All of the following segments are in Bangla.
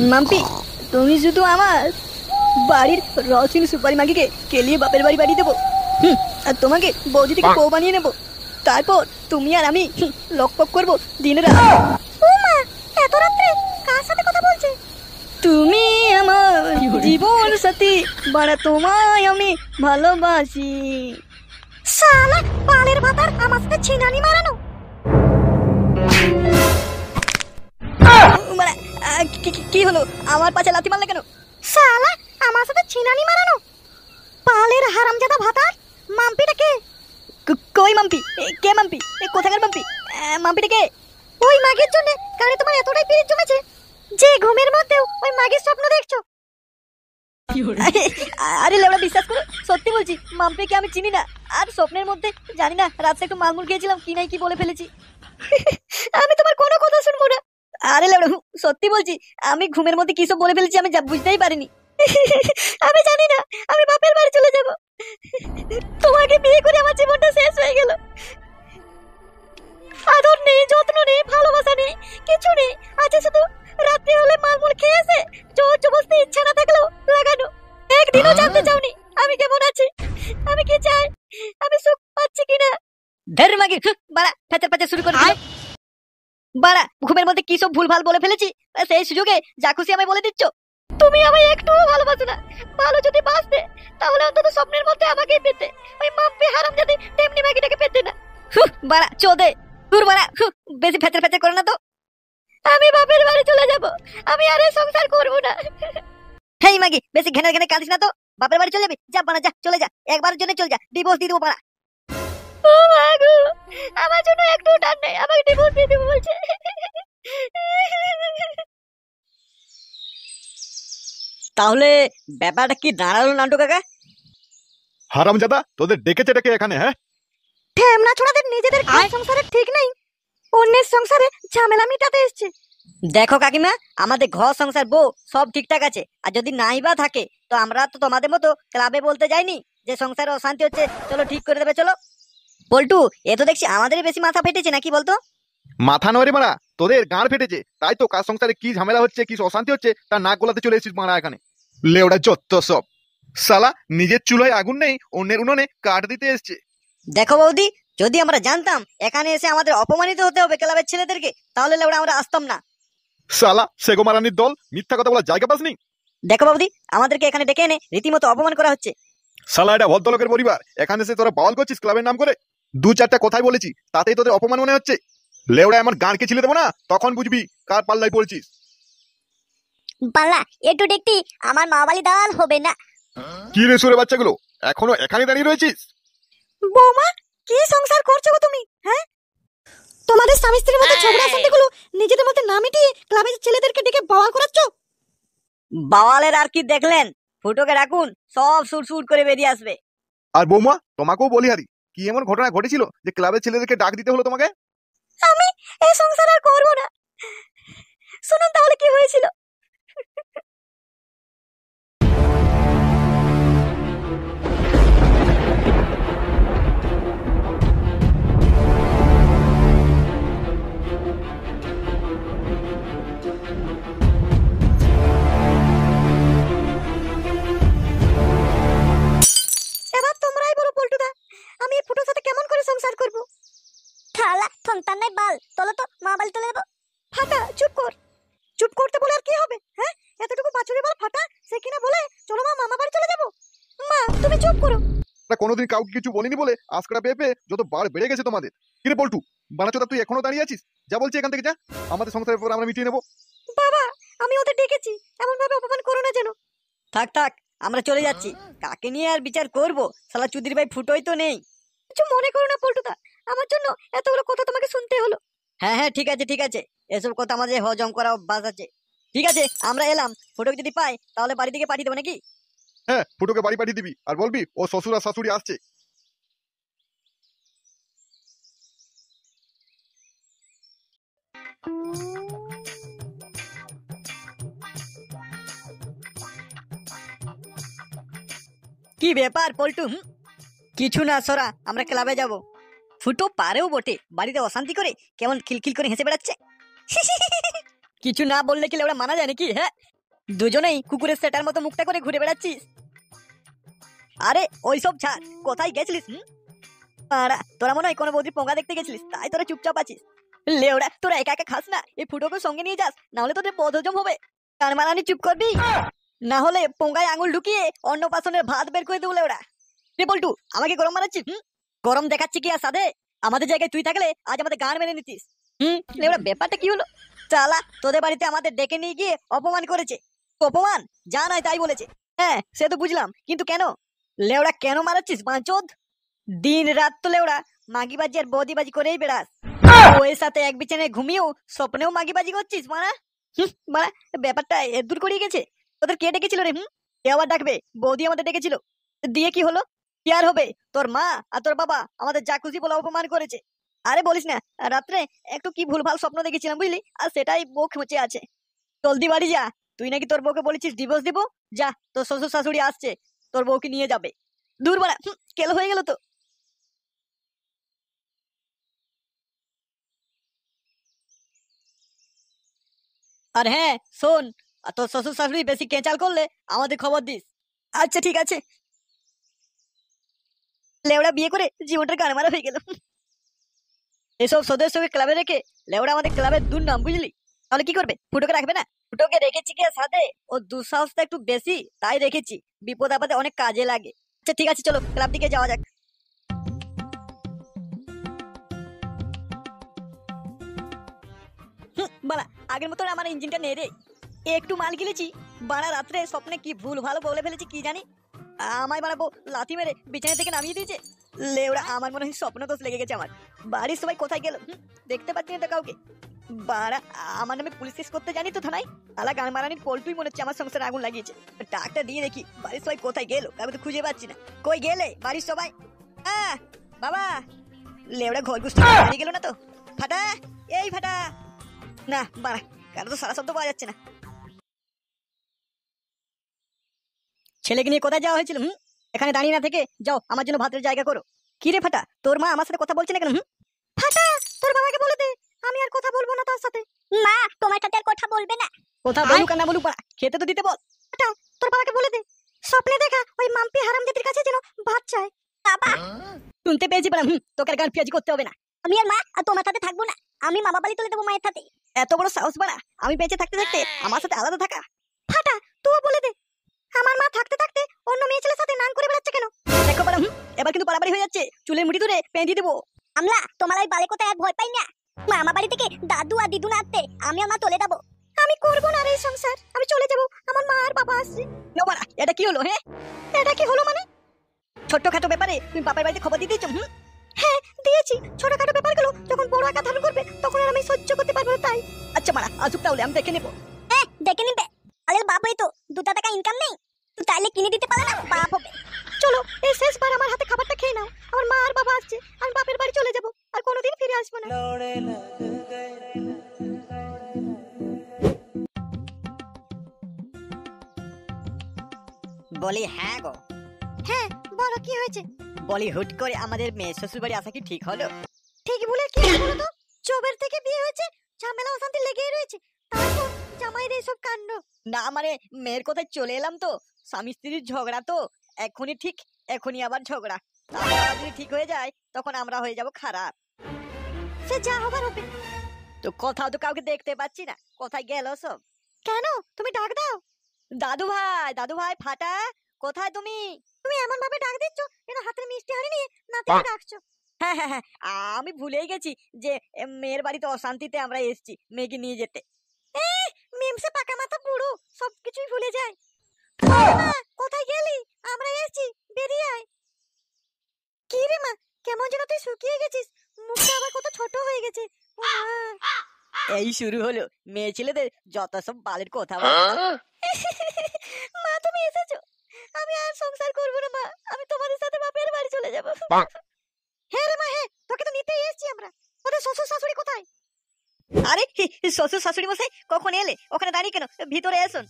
মাম্পি, তুমি শুধু আমার বাড়ির রসিন সুপারি মাগিকে কেলিয়ে বাপের বাড়ি পাঠিয়ে দেবো, আর তোমাকে বৌদি থেকে বউ বানিয়ে নেবো। তারপর তুমি আর আমি লকপক করবো দিন রাত। ও মা, এত রাত্রে কার সাথে কথা বলছে? তুমি আমার জীবন সাথী, বাড়া তোমায় আমি ভালোবাসি। শালা পালের ভাতার আমার সাথে ছিনানি মারানো। মানে কি হলো? আমার পাছে লাথি মারলে কেন? শালা আমার সাথে ছিনানি মারানো? পালের হারামজাদা ভাতার। মাম্পিটা কে? কই মাম্পি? কে মাম্পি? কোথাকার মাম্পি? মাম্পিটা কে? ওই মাগের জন্য কানে তোমার এতটাই পিরিত জমেছে যে ঘুমের মধ্যেও ওই মাগের স্বপ্ন দেখছো? আরে লেবড়া, বিশ্বাস করো, সত্যি বলছি, মাম্পিকে আমি চিনি না। আর স্বপ্নের মধ্যে জানি না রাতে একটু মালমুল খেয়েছিলাম, কি নাই কি বলে ফেলেছি। আমি তোমার কোনো কথা শুনবো না। আরে লেবড়া, সত্যি বলছি, আমি ঘুমের মধ্যে কি সব বলে ফেলেছি আমি বুঝতেই পারিনি। আমি জানি না, আমি বাপের বাড়ি চলে যাব। তোমাকে বিয়ে করে আমার জীবনটা শেষ হয়ে গেল। আদর নেই, যত্ন নেই, ভালোবাসা নেই, কিছু নেই। আছে শুধু রাত্রি হলে মালমুল খেয়েছে, জোর জবরদস্তি ইচ্ছা না থাকলেও লাগানো। একদিনও জানতে চাওনি আমি কেমন আছি, আমি কি চাই, আমি সুখ পাচ্ছি কিনা। ধের মাগি, বাড়া ফেচার ফেচার শুরু করে দিল। বাড়া, ঘুমের মধ্যে কি সব ভুলভাল বলে ফেলেছি, সেই সুযোগে যা খুশি আমায় বলে দিচ্ছ। তুমি আমায় একটুও ভালোবাসো না। ভালো যদি বাসতে তাহলে অন্তত স্বপ্নের মধ্যে আমাকেই পেতে, ওই মাম্পি হারামজাদি তেমনি মাগিটাকে পেতে না। বাড়া চোদে, দূর বাড়া, বেশি ফেচার ফেচার করে না তো। আমি বাপের বাড়ি চলে যাব, আমি আর এই সংসার করব না। হেই মাগি, বেশি ঘেনে ঘেনে কাঁদিস না তো। বাপের বাড়ি চলে যাবি? যা বানা, যা চলে যা, একবারের জন্য চলে যা, ডিভোর্স দিয়ে দেবো বাড়া। ও মাগো, আমার জন্য একটু টান নেই, আমাকে ডিভোর্স দিয়ে দেবো বলছে। তাহলে ব্যাপারটা কি দাঁড়ালো নান্টু কাকা? হারামজাদা, তোদের ডেকেছে ডেকে এখানে? হ্যাঁ, ঠেমনা ছোড়াদের নিজেদের সংসারে ঠিক নেই, অন্যের সংসারে ঝামেলা মিটাতে এসছে। দেখো কাকিমা, আমাদের ঘর সংসার বউ সব ঠিকঠাক আছে, আর যদি নাই বা থাকে তো আমরা তো তোমাদের মতো ক্লাবে বলতে যাইনি যে সংসারে অশান্তি হচ্ছে, চলো ঠিক করে দেবে চলো। পল্টু, এ তো দেখছি আমাদেরই বেশি মাথা ফেটেছে নাকি বলতো? মাথা নয় মারা, তোদের গাঁড় ফেটেছে। তাই তো কার সংসারে কি ঝামেলা হচ্ছে, কি অশান্তি হচ্ছে, তার নাক গলাতে চলে এসেছিস মারা এখানে। লেওড়া যত সব, শালা নিজের চুলোয় আগুন নেই, অন্যের উনুনে কাঠ দিতে এসছে। দেখো বৌদি, যদি আমরা জানতাম এখানে এসে আমাদের অপমানিত হতে হবে ক্লাবের ছেলেদেরকে, তাহলে লেওড়া আমরা আসতাম না। শালা সেগো মারানির দল, মিথ্যা কথা বলার জায়গা পাসনি। দেখো বৌদি, আমাদেরকে এখানে ডেকে এনে রীতিমতো অপমান করা হচ্ছে। শালা এটা ভদ্রলোকের পরিবার, এখানে এসে তোরা বাওয়াল করছিস ক্লাবের নাম করে। দু চারটা কথাই বলেছি, তাতেই তোদের অপমান মনে হচ্ছে। লেওড়া আমার গাঁড়কে ছিলে দেবো না, তখন বুঝবি কার পাল্লাই পড়ছিস। বালা, একটু দেখতি আমার মা বাড়ি দাল হবে না। কি রে সুরে বাচ্চাগুলো, এখনো এখানে দাঁড়িয়ে রয়েছিস? বৌমা, কি সংসার করছো গো তুমি? হ্যাঁ, তোমাদের স্বামী স্ত্রীর মধ্যে ঝগড়া অশান্তিগুলো নিজেদের মধ্যে না মিটিয়ে ক্লাবের ছেলেদেরকে ডেকে বাওয়াল করাচ্ছ। বাওয়ালের আর কি দেখলেন? ফুটোকে রাখুন, সব সুর সুর করে বেরিয়ে আসবে। আর বৌমা, তোমাকেও বলি হারি, কি এমন ঘটনা ঘটেছিল যে ক্লাবের ছেলেদেরকে ডাক দিতে হলো তোমাকে? আমি এই সংসার আর করবো না। শুনুন তাহলে কি হয়েছিল। এবার তোমরাই বলো পল্টুদা, আমি এই ফুটোর সাথে কেমন করে সংসার করব? খালা সন্তান নাই বাল, চলো তো মা বাড়ি চলে যাবো। ফাটা, চুপ কর। চুপ করতে বলে আর কি হবে? হ্যাঁ, এতটুকু বাছুরি বল ফাটা, সে কিনা বলে চলো মা, মামা বাড়ি চলে যাবো। মা তুমি চুপ করো। কোনোদিন কাউকে কিছু বলিনি বলে আজকারা পেয়ে পেয়ে যত বার বেড়ে গেছে তোমাদের। কিরে পল্টু, বানাচোদা তুই এখনো দাঁড়িয়ে আছিস? যা বলছি এখান থেকে যা, আমাদের সংসারের ব্যাপার আমরা মিটিয়ে নেবো। বাবা, আমি ওদের ডেকেছি, এমন ভাবে অপমান করো না যেন। থাক থাক, আমরা চলে যাচ্ছি। কাকে নিয়ে আর বিচার করব? শালা চুদির ভাই ফুটোই তো নেই। কিছু মনে করো না পল্টুদা, আমার জন্য এতগুলো কথা তোমাকে শুনতে হলো। হ্যাঁ হ্যাঁ, ঠিক আছে ঠিক আছে, এসব কথা আমাদের হজম করা অভ্যাস আছে। ঠিক আছে, আমরা এলাম। ফুটোকে যদি পাই তাহলে বাড়ি থেকে পাঠিয়ে দেবো নাকি? হ্যাঁ, ফুটোকে বাড়ি পাঠিয়ে দিবি, আর বলবি ও শ্বশুর আর শাশুড়ি আসছে। কি ব্যাপার পল্টু? কিছু না সরা, আমরা ক্লাবে যাব। ফুটো পারেও বটে, বাড়িতে অশান্তি করে কেমন খিলখিল করে হেসে বেড়াচ্ছে। কিছু না বললে কি লেওড়া মানা যায় নাকি? হ্যাঁ, দুজনেই কুকুরের সেটার মতো মুখটা করে ঘুরে বেড়াচ্ছিস। আরে ওইসব ছাড়, কোথায় গেছিলিস? তোরা মনে হয় কোনো বৌদি পোঙ্গা দেখতে গেছিলিস, তাই তোরা চুপচাপ আছিস। লেওড়া তোরা একা একা খাস না, এই ফুটোকে সঙ্গে নিয়ে যাস, না হলে তোদের বদহজম হবে। কান মারানি চুপ করবি, না হলে পোঙ্গায় আঙুল ঢুকিয়ে অন্নপ্রাশনের ভাত বের করে দেবো। লেওড়া রে বল্টু, আমাকে গরম মারাচ্ছিস? গরম দেখাচ্ছি কি আর সাধে? আমাদের জায়গায় তুই থাকলে আজ আমাদের গান মেনে নিতিস। লেওড়া ব্যাপারটা কি হলো? চালা তোদের বাড়িতে আমাদের ডেকে নিয়ে গিয়ে অপমান করেছে। অপমান যা নাই তাই বলেছে। হ্যাঁ সে তো বুঝলাম, কিন্তু কেন? লেওড়া কেন মারাচ্ছিস বাঞ্চোদ? দিন রাত তো লেওড়া মাগিবাজি আর বদিবাজি করেই বেড়াস। ওর সাথে এক বিছানায় ঘুমিয়েও স্বপ্নেও মাগিবাজি করছিস মারা। মারা ব্যাপারটা দূর করিয়ে গেছে। তোদের কে ডেকেছিল রে? কে আবার ডাকবে? বৌদি আমাদের ডেকেছিল। দিয়ে কি হলো? কি আর হবে? তোর মা আর তোর বাবা আমাদের যা খুশি বলে অপমান করেছে। আরে বলিস না, রাত্রে একটু কি ভুলভাল স্বপ্ন দেখেছিলাম বুঝলি, আর সেটাই বউ খুঁজে আছে। জলদি বাড়ি যা, তুই নাকি তোর বউকে বলেছিস ডিভোর্স দিব। যা, তোর শ্বশুর শাশুড়ি আসছে, তোর বউকে নিয়ে যাবে। দূর বাড়া, কেলো হয়ে গেল তো। আর হ্যাঁ শোন, আর তোর শ্বশুর শাশুড়ি বেশি কেঁচাল করলে আমাদের খবর দিস। আচ্ছা ঠিক আছে। লেওড়া বিয়ে করে জীবনটা গানমারা হয়ে গেল। এসব সদস্যকে ক্লাবে রেখে লেওড়া আমাদের ক্লাবের দুর্নাম বুঝলি। তাহলে কি করবে? ফুটোকে রাখবে না? ফুটোকে রেখেছি কি সাথে, ও দুঃসাহসটা একটু বেশি, তাই রেখেছি। বিপদ আপদে অনেক কাজে লাগে। আচ্ছা ঠিক আছে, চলো ক্লাব দিকে যাওয়া যাক। বাড়া আগের মতো আমার ইঞ্জিনটা নেই রে। একটু মাল গিলেছি বাড়া, রাত্রে স্বপ্নে কি ভুল ভালো বলে ফেলেছি কি জানি। আমায় বাড়াবো লাথি মেরে বিছানা থেকে নামিয়ে দিয়েছে। লেওড়া আমার মনে হয় স্বপ্ন দোষ লেগে গেছে আমার। বাড়ির সবাই কোথায় গেল? দেখতে পাচ্ছি না তো কাউকে। বাড়া আমার নামে পুলিশ কেস করতে জানি তো থানায়। আলা গান মারানির পল্টুই মনে হচ্ছে আমার সংসারে আগুন লাগিয়েছে। ডাকটা দিয়ে দেখি বাড়ির সবাই কোথায় গেল, কাউকে তো খুঁজে পাচ্ছি না। কই গেলে বাড়ির সবাই? বাবা, লেওড়া ঘর গুষ্টি হারিয়ে গেল না তো? ফাটা, এই ফাটা। না বাড়া, কারো তো সারা শব্দ পাওয়া যাচ্ছে না। ছেলেকে নিয়ে কোথায় যাওয়া হয়েছিল? এখানে দাঁড়িয়ে না থেকে যাও আমার জন্য ভাতের জায়গা করো। কি রে ফাটা, তোর মা আমার সাথে কথা বলছে না কেন? ফাটা, তোর বাবাকে বলে দে আমি আর কথা বলবো না তার সাথে। মা তোমার সাথে আর কথা বলবে না। কথা বলুক আর না বলুক বাড়া, খেতে তো দিতে বল। ফাটা, তোর বাবাকে বলে দে স্বপ্নে দেখা ওই মাম্পি হারামজাদির কাছে যেন ভাত চায়। বাবা শুনতে পেয়েছি বাড়া, তোকে আর গান পেঁয়াজি করতে হবে না। আমি আর মা আর তোমার সাথে থাকবো না, আমি মামা বাড়ি চলে যাবো মায়ের সাথে। এত বড় সাহস বাড়া, আমি বেঁচে থাকতে থাকতে আমার সাথে আলাদা থাকা? ফাটা, তুই বলে দে আমার মা থাকতে থাকতে অন্য মেয়ে ছেলের সাথে নান করে বেড়াচ্ছে কেন? দেখো বাড়া, এবার কিন্তু বাড়াবাড়ি হয়ে যাচ্ছে। চুলের মুঠি ধরে পেঁধে দেবো। আমলা তোমার ওই বালে কোথায় আর ভয় পাই না। মামা বাড়ি থেকে দাদু আর দিদু না আসতে আমি আর মা চলে যাবো। আমি করবো না রে সংসার, আমি চলে যাবো, আমার মা আর বাবা আসছে। নো বাড়া, এটা কি হলো? হ্যাঁ এটা কি হলো মানে? ছোট্টখাটো ব্যাপারে তুমি বাপের বাড়িতে খবর দিয়ে দিয়েছো? হ্যাঁ দিয়েছি, ছোটখাটো ব্যাপারগুলো যখন বড় আকার ধারণ করবে তখন আর আমি সহ্য করতে পারবো না তাই। আচ্ছা বাড়া, আসুক তাহলে আমি দেখে নেবো। হ্যাঁ দেখে নিবে, আরে বাপ হয়তো 2 টাকা ইনকাম নেই, তুই তাইলে কিনে দিতে পারে না, পাপ হবে। চলো এই শেষবার আমার হাতে খাবারটা খেয়ে নাও, আমার মা আর বাবা আসছে, আমি বাপের বাড়ি চলে যাবো, আর কোনোদিন ফিরে আসবো না। বলি হ্যাঁ গো। হ্যাঁ বলো কি হয়েছে? বলি হুট করে আমাদের মেয়ে শ্বশুর বাড়ি আসা কি ঠিক হলো? ঠিক বলে কি বলো তো, চবের থেকে বিয়ে হয়েছে, ঝামেলা অশান্তি লেগেই রয়েছে, তারপর জামাইয়ের এইসব কাণ্ড। না মানে মেয়ের কোথায় চলে এলাম তো, স্বামী স্ত্রীর ঝগড়া তো, এখনই ঠিক এখনই আবার ঝগড়া। তারপর আবার যদি ঠিক হয়ে যায় তখন আমরা হয়ে যাব খারাপ। সে যা হবার হবে। তো কোথাও তো কাউকে দেখতে পাচ্ছি না, কোথায় গেল সব? কেন তুমি ডাক দাও। দাদু ভাই ফাটা, কোথায় তুমি? তুমি এমন ভাবে ডাক দিচ্ছ যেন হাতের মিষ্টি হাড়ি নিয়ে নাতিকে ডাকছো। হ্যাঁ হ্যাঁ হ্যাঁ, আমি ভুলেই গেছি যে মেয়ের বাড়িতে অশান্তিতে আমরা এসেছি মেয়েকে নিয়ে যেতে। মিমসে পাকা মাথা বুড়ো সবকিছুই ভুলে যায়। মা কোথায় গেলি? আমরা এসেছি, বেরিয়ে আয়। কি রে মা, কেমন যেন তুই শুকিয়ে গেছিস, মুখটা আবার কত ছোট হয়ে গেছে। ও মা, এই শুরু হলো মেয়ে ছেলেদের যত সব বালের কথা। মা তুমি এসেছো, আমি আর সংসার করবো না মা, আমি তোমাদের সাথে বাপের বাড়ি চলে যাবো। হ্যাঁ রে মা হ্যাঁ, তোকে তো নিতেই এসেছি আমরা। ওদের শ্বশুর শাশুড়ি কোথায়? আরে শ্বশুর শাশুড়ি মশাই কখন এলে? ওখানে দাঁড়িয়ে কেন? ভিতরে এসুন।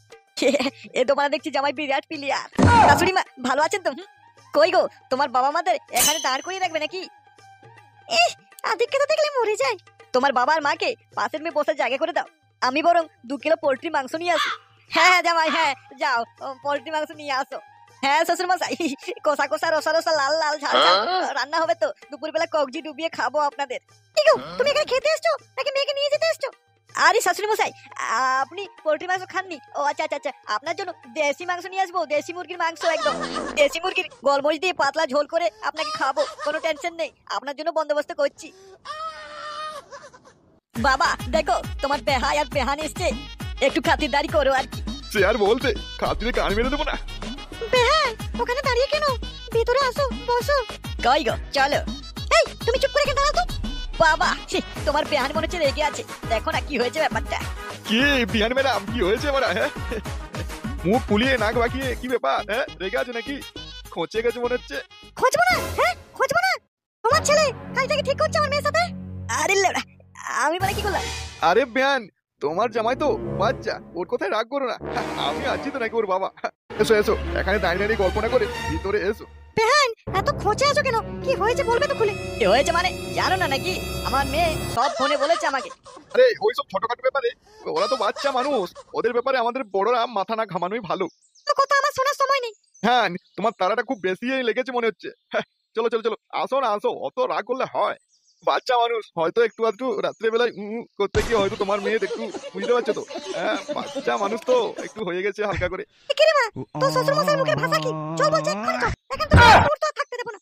এ তোমার দেখছি জামাই বিরাট প্লেয়ার। শাশুড়ি মা ভালো আছেন তো? কই গো, তোমার বাবা মাদের এখানে দাঁড় করিয়ে রাখবে নাকি? আদিককে তো দেখলে মরে যায়। তোমার বাবার মাকে পাশের মেয়ে বসে জায়গা করে দাও। আমি বরং 2 কিলো পোল্ট্রি মাংস নিয়ে আসি। হ্যাঁ হ্যাঁ জামাই, হ্যাঁ যাও পোল্ট্রি মাংস নিয়ে আসো। হ্যাঁ শ্বশুর মশাই, কষা কষা রসা রসা লাল লাল ঝাল ঝাল রান্না হবে তো, দুপুরবেলা কগজি ডুবিয়ে খাবো আপনাদের। কি গো, তুমি এখানে খেতে এসছো নাকি মেয়েকে নিয়ে যেতে এসছো? আরে শাশুড়ি মশাই, আপনি পোল্ট্রি মাংস খাননি? ও আচ্ছা আচ্ছা আচ্ছা, আপনার জন্য দেশি মাংস নিয়ে আসবো, দেশি মুরগির মাংস, একদম দেশি মুরগির গোলমরিচ দিয়ে পাতলা ঝোল করে আপনাকে খাবো, কোনো টেনশন নেই, আপনার জন্য বন্দোবস্ত করছি। বাবা দেখো তোমার বেহাই আর বেহান এসছে, একটু খাতিরদারি করো আর কি। সে আর বলতে, খাতিরে কান মেরে দেবো না। বেহাই, ওখানে দাঁড়িয়ে কেন? ভিতরে আসো, বসো। কই গো, চলো। এই তুমি চুপ করে এখানে দাঁড়াও তো। বাবা তোমার বেহান মনে হচ্ছে রেগে আছে, দেখো না কি হয়েছে ব্যাপারটা। কি বিহান ম্যাডাম, কি হয়েছে মারা? হ্যাঁ, মুখ ফুলিয়ে নাক বাঁকিয়ে কি ব্যাপার? হ্যাঁ, রেগে আছে নাকি? খোঁচে গেছে মনে হচ্ছে। খোঁজবো না? হ্যাঁ খোঁজবো না? তোমার ছেলে কাজটাকে ঠিক করছে আমার মেয়ের সাথে। আরে লেবড়া, আমি মানে কি করলাম? আরে বিহান, তোমার জামাই তো বাচ্চা, ওর কথায় রাগ করো না। আমি আছি তো নাকি ওর বাবা। এসো এসো, এখানে দাঁড়িয়ে দাঁড়িয়ে গল্প না করে ভিতরে এসো। বেহান, এত খোঁচে আছো কেন? কি হয়েছে বলবে তো খুলে। কি হয়েছে মানে জানো না নাকি? আমার মেয়ে সব ফোনে বলেছে আমাকে। আরে ওইসব ছোটখাটো ব্যাপারে, ওরা তো বাচ্চা মানুষ, ওদের ব্যাপারে আমাদের বড়রা মাথা না ঘামানোই ভালো। তো কথা আমার শোনার সময় নেই। হ্যাঁ, তোমার তারাটা খুব বেশি লেগেছে মনে হচ্ছে। হ্যাঁ, চলো চলো চলো, আসো না আসো, অত রাগ করলে হয়? বাচ্চা মানুষ, হয়তো একটু আধটু রাত্রেবেলায় করতে গিয়ে হয়তো তোমার মেয়ে একটু, বুঝতে পারছো তো? হ্যাঁ, বাচ্চা মানুষ তো একটু হয়ে গেছে হালকা করে। কি রে মা, তোর শ্বশুর মশাইয়ের মুখের ভাষা কি? চল বলছি এক্ষুনি চল, এখন তো মুহূর্ত আর থাকতে দেবো না।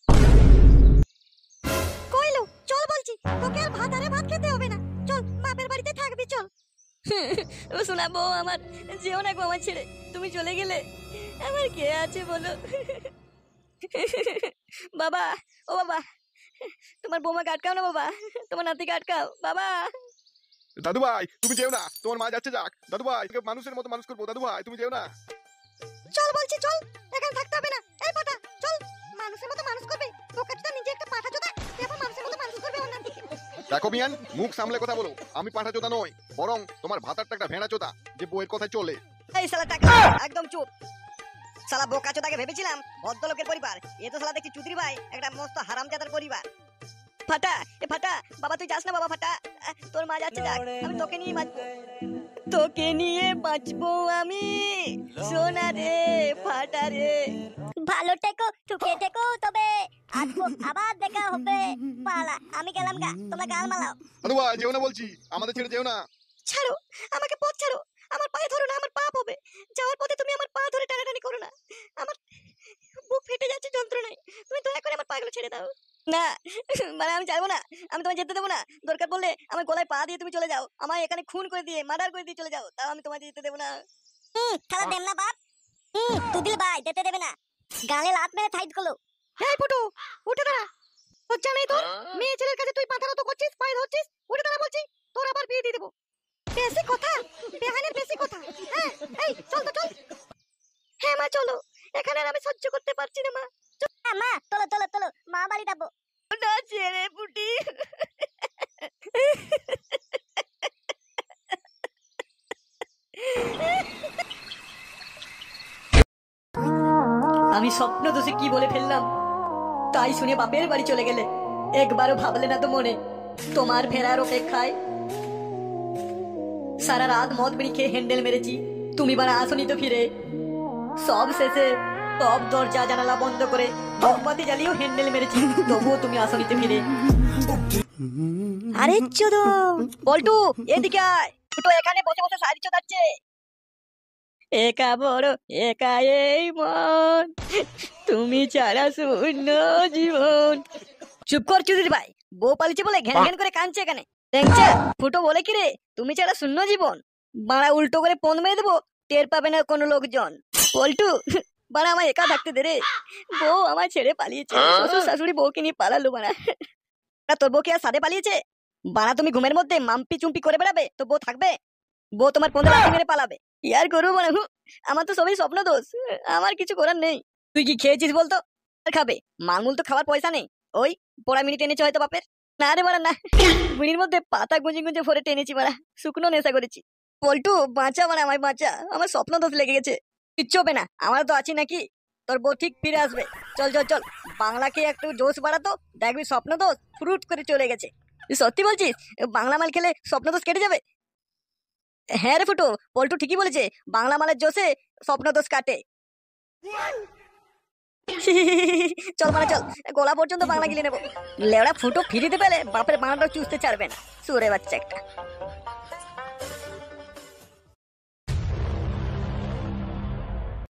কইলো চল বলছি, তোকে আর ভাত আরে ভাত খেতে হবে না, চল বাপের বাড়িতে থাকবি চল। শোনাবো আমার, যেও না গো আমার ছেড়ে, তুমি চলে গেলে আমার কে আছে বলো? বাবা, ও বাবা, তোমার বৌমাকে আটকাও না বাবা, তোমার নাতিকে আটকাও বাবা। দাদু ভাই তুমি যেও না, তোমার মা যাচ্ছে যাক। দাদু ভাই, তোকে মানুষের মতো মানুষ করবো। দাদু ভাই তুমি যেও না। চল বলছি চল, এখানে থাকতে হবে না। এই পাঠা চল, মানুষের মতো মানুষ করবে। তোকে তো নিজে একটা পাঠা চোদা, তুই আবার মানুষের মতো মানুষ করবে আমার নাতিকে। দেখো মিয়ান, মুখ সামলে কথা বলো। আমি পাঁঠা চোদা নই, বরং তোমার ভাতারটা একটা ভেড়া চোদা, যে বইয়ের কথায় চলে। এই শালা টাকা, একদম চুপ। শালা বোকা চোদাকে ভেবেছিলাম ভদ্রলোকের পরিবার, এ তো শালা দেখছি চুদির ভাই, একটা মস্ত হারামজাদার পরিবার। ফাটা, এ ফাটা, বাবা তুই যাস না বাবা, ফাটা তোর মা যাচ্ছে যাক, আমি তোকে নিয়ে বাঁচবো, তোকে নিয়ে বাঁচবো আমি, সোনা রে ফাটা রে। ভালো থেকো, সুখে থেকো, তবে আসবো, আবার দেখা হবে। পালা, আমি গেলাম গা, তোমরা গাল মালাও। দাদু ভাই যেও না বলছি, আমাদের ছেড়ে যেও না। ছাড়ো আমাকে, পথ ছাড়ো, আমার পায়ে ধরো না, আমার পাপ হবে। যাওয়ার পথে তুমি আমার পা ধরে টানাটানি করো না, আমার বুক ফেটে যাচ্ছে যন্ত্রণায়, তুমি দয়া করে আমার পাগুলো ছেড়ে দাও। না মানে আমি চাইবো না, আমি তোমায় যেতে দেবো না, দরকার পড়লে আমার গলায় পা দিয়ে তুমি চলে যাও, আমায় এখানে খুন করে দিয়ে মার্ডার করে দিয়ে চলে যাও, তাও আমি তোমায় যেতে দেবো না। খেলা দেম না বাপ, তুই দিল ভাই যেতে দেবে না, গালে লাত মেরে টাইট করলো। এই ফুটু, উঠে দাঁড়া, লজ্জা নেই তোর? মেয়ে ছেলের কাছে তুই মাথা নত করছিস, পায়ে ধরছিস, উঠে দাঁড়া বলছি, তোর আবার বিয়ে দিয়ে দেবো। বেশি কথা, বেহানের বেশি কথা। হ্যাঁ, এই চল তো চল। হ্যাঁ মা চলো, এখানে আর আমি সহ্য করতে পারছি না মা। হ্যাঁ মা চলো চলো চলো, মা বাড়ি যাবো। না ছেড়ে পুটি, আমি স্বপ্ন দোষে কি বলে ফেললাম, তাই শুনে বাপের বাড়ি চলে গেলে, একবারও ভাবলে না তো মনে তোমার ফেরার অপেক্ষায়? সারা রাত মদ বিড়ি খেয়ে হ্যান্ডেল মেরেছি, তুমি বারা আসনি তো ফিরে। সব শেষে সব দরজা জানালা বন্ধ করে মোমবাতি জ্বালিয়েও হ্যান্ডেল মেরেছি, তবুও তুমি আসনিতে ফিরে। আরে চোদো, বল্টু এদিকে আয়, দুটো এখানে বসে বসে শাড়ি চোদাচ্ছে। একা বড় একা এই মন, তুমি ছাড়া শূন্য জীবন। চুপ কর চুদির ভাই, বউ পালিছে বলে ঘ্যান ঘ্যান করে কাঁদছে এখানে। দেখছে ফুটো বলে কি রে, তুমি ছাড়া শূন্য জীবন, বাড়া উল্টো করে পন মেরে দেবো, টের পাবে না কোনো লোকজন। পল্টু বাড়া আমার একা থাকতে দে রে, বউ আমার ছেড়ে পালিয়েছে, শ্বশুর শাশুড়ি বউকে নিয়ে পালালো বাড়া। তোর বউ কি আর সাথে পালিয়েছে? বাড়া তুমি ঘুমের মধ্যে মাম্পি চুম্পি করে বেড়াবে তো বউ থাকবে? বউ তোমার 15 লাঠি মেরে পালাবে। ইয়ার করবো মানে, আমার তো সবই স্বপ্ন দোষ, আমার কিছু করার নেই। তুই কি খেয়েছিস বলতো? আর খাবে? মালমূল তো খাওয়ার পয়সা নেই, ওই পোড়া মিনিট এনেছে হয়তো বাপের। না রে বাড়া না, বুড়ির মধ্যে পাতা গুঁজে গুঁজে ভরে টেনেছি বাড়া, শুকনো নেশা করেছি। পল্টু বাঁচা মানে, আমায় বাঁচা, আমার স্বপ্ন দোষ লেগে গেছে। কিচ্ছু হবে না, আমরা তো আছি নাকি, তোর বউ ঠিক ফিরে আসবে। চল চল চল, বাংলাকে একটু জোশ বাড়াতো, দেখবি স্বপ্ন দোষ ফ্রুট করে চলে গেছে। তুই সত্যি বলছিস বাংলা মাল খেলে স্বপ্ন দোষ কেটে যাবে? হ্যাঁ রে ফুটো, পল্টু ঠিকই বলেছে, বাংলা মালের জোশে স্বপ্ন দোষ কাটে। চল মানে চল, গলা পর্যন্ত বাংলা গিলে নেবো। লেওড়া ফুটো ফিরিতে পেলে বাপের বাংলাটা চুষতে ছাড়বে না, সুরে বাচ্চা একটা।